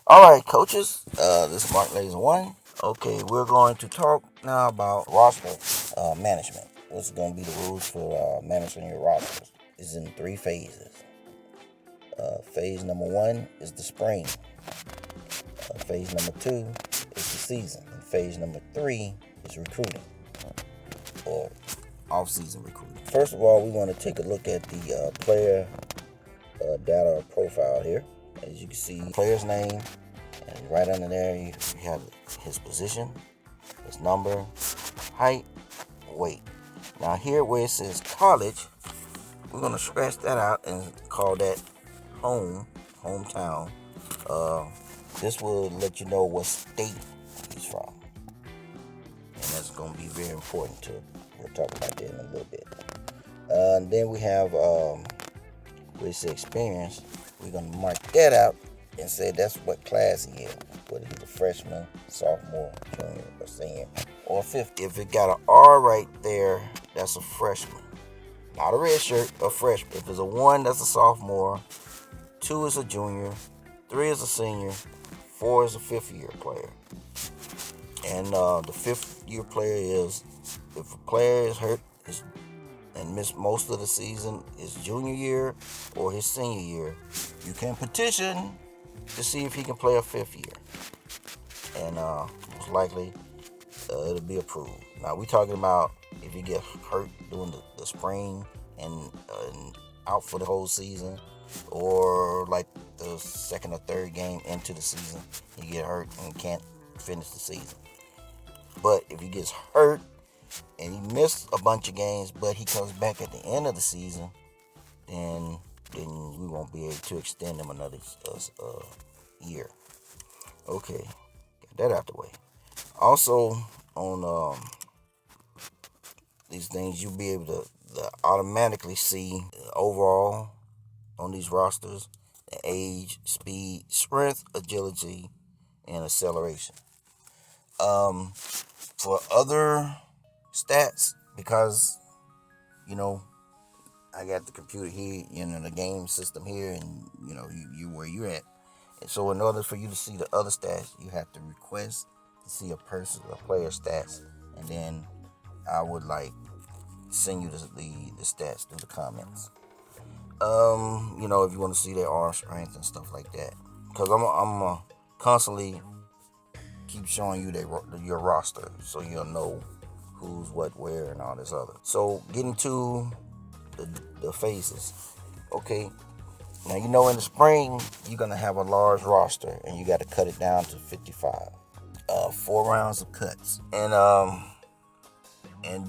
All right, coaches. This is Mark Laser One. Okay, we're going to talk now about roster management. What's going to be the rules for managing your rosters? Is in three phases. Phase number one is the spring. Phase number two is the season. And phase number three is recruiting or off-season recruiting. First of all, we want to take a look at the player data profile here. As you can see, player's name, and right under there you have his position, his number, height, weight. Now here where it says college, we're gonna scratch that out and call that hometown. This will let you know what state he's from, and that's gonna be very important too. We'll talk about that in a little bit. And then we have where it says experience. We're gonna mark that out and say that's what class he is, whether he's a freshman, sophomore, junior, or senior, or fifth. If it got an R right there, that's a freshman. Not a red shirt, a freshman. If it's a 1, that's a sophomore, 2 is a junior, 3 is a senior, 4 is a fifth year player. And the fifth year player is, if a player is hurt and missed most of the season, his junior year or his senior year, you can petition to see if he can play a fifth year. And most likely it'll be approved. Now we're talking about if you get hurt during the spring and out for the whole season, or like the second or third game into the season, you get hurt and can't finish the season. But if he gets hurt and he missed a bunch of games, but he comes back at the end of the season, then we won't be able to extend him another year. Okay, get that out the way. Also, on these things, you'll be able to automatically see overall on these rosters the age, speed, strength, agility, and acceleration. For other stats, because I got the computer here, the game system here, and you where you're at. And so in order for you to see the other stats, you have to request to see a player stats, and then I would send you the stats through the comments. If you want to see their arm strength and stuff like that, because I'm constantly keep showing you your roster, so you'll know who's what, where, and all this other. So getting to the phases. Okay, now in the spring you're gonna have a large roster, and you got to cut it down to 55. 4 rounds of cuts, and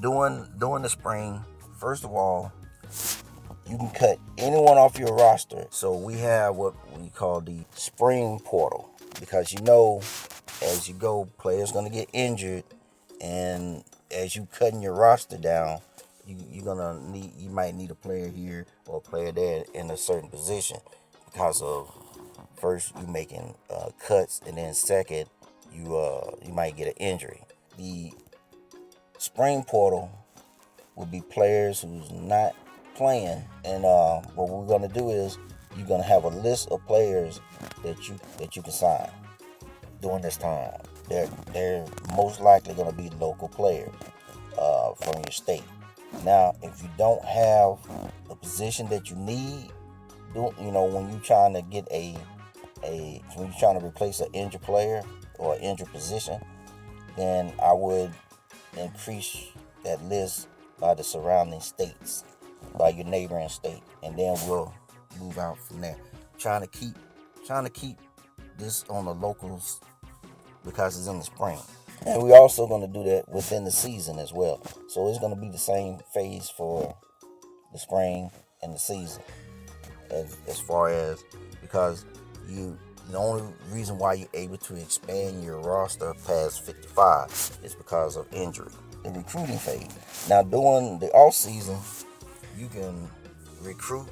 during the spring, first of all, you can cut anyone off your roster. So we have what we call the spring portal, because as you go, players gonna get injured, and as you cutting your roster down, you might need a player here or a player there in a certain position, because of first you making cuts, and then second you might get an injury. The spring portal would be players who's not playing, and what we're gonna do is you're gonna have a list of players that you can sign during this time. They're most likely gonna be local players from your state. Now, if you don't have the position that you need, when you're trying to get when you're trying to replace an injured player or an injured position, then I would increase that list by the surrounding states, by your neighboring state, and then we'll move out from there. Trying to keep this on the locals because it's in the spring. And we're also going to do that within the season as well. So it's going to be the same phase for the spring and the season, as far as, because the only reason why you're able to expand your roster past 55 is because of injury. The recruiting phase. Now, during the off season, you can recruit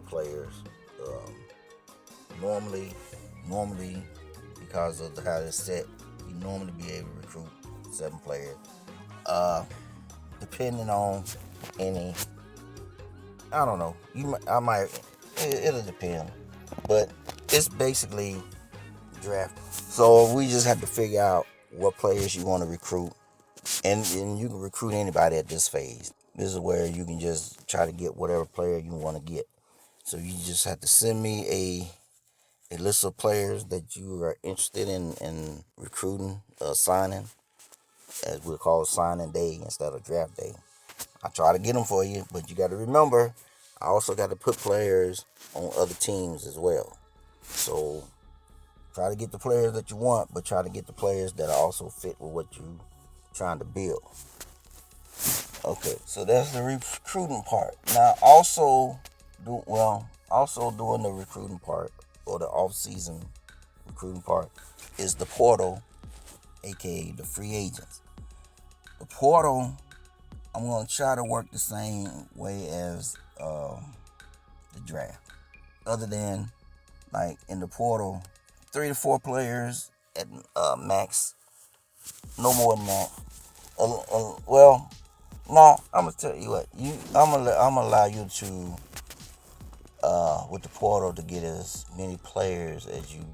players. Normally, because of how it's set, you normally be able to recruit 7 players. Depending on any, I don't know. It'll depend. But it's basically draft. So we just have to figure out what players you want to recruit, and you can recruit anybody at this phase. This is where you can just try to get whatever player you want to get. So you just have to send me a list of players that you are interested in recruiting, signing, as we'll call it signing day instead of draft day. I try to get them for you, but you got to remember, I also got to put players on other teams as well. So try to get the players that you want, but try to get the players that also fit with what you're trying to build. Okay, so that's the recruiting part. Now, also doing the recruiting part, or the off-season recruiting part, is the portal, aka the free agents. The portal, I'm going to try to work the same way as the draft. Other than, like, in the portal, 3 to 4 players at max. No more than that. Well, no, I'm gonna tell you what. I'm gonna allow you to, with the portal, to get as many players as you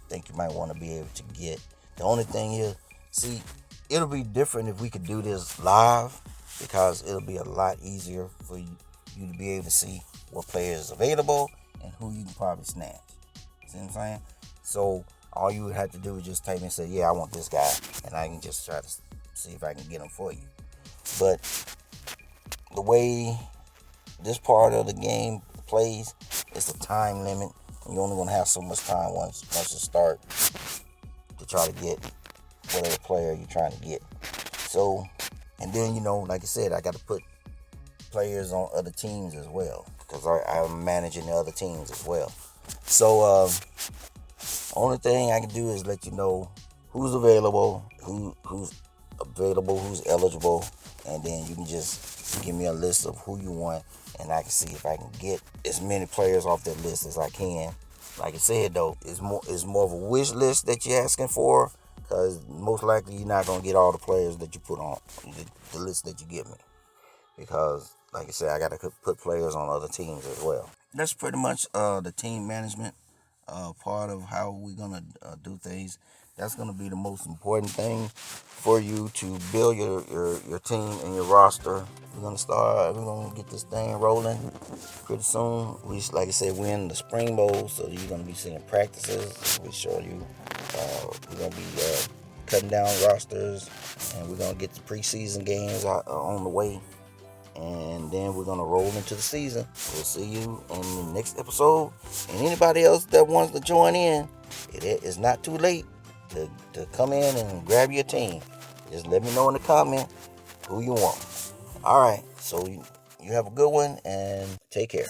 think you might want to be able to get. The only thing is, see, it'll be different if we could do this live, because it'll be a lot easier for you to be able to see what players is available and who you can probably snatch. See what I'm saying? So all you would have to do is just type in and say, yeah, I want this guy, and I can just try to see if I can get him for you. But the way this part of the game plays, it's a time limit. You're only going to have so much time once you start to try to get whatever player you're trying to get. So, and then, like I said, I got to put players on other teams as well, because I'm managing the other teams as well. So, only thing I can do is let you know who's available, who's eligible, and then you can just give me a list of who you want, and I can see if I can get as many players off that list as I can. Like I said, though, it's more of a wish list that you're asking for, because most likely you're not going to get all the players that you put on the list that you give me, because, like I said, I got to put players on other teams as well. That's pretty much the team management part of how we're going to do things. That's going to be the most important thing for you to build your team and your roster. We're going to get this thing rolling pretty soon. Like I said, we're in the spring bowl, so you're going to be seeing practices. We're showing you, we're going to be cutting down rosters, and we're going to get the preseason games on the way. And then we're going to roll into the season. We'll see you in the next episode. And anybody else that wants to join in, it is not too late to come in and grab your team. Just let me know in the comment who you want. All right, so you have a good one, and take care.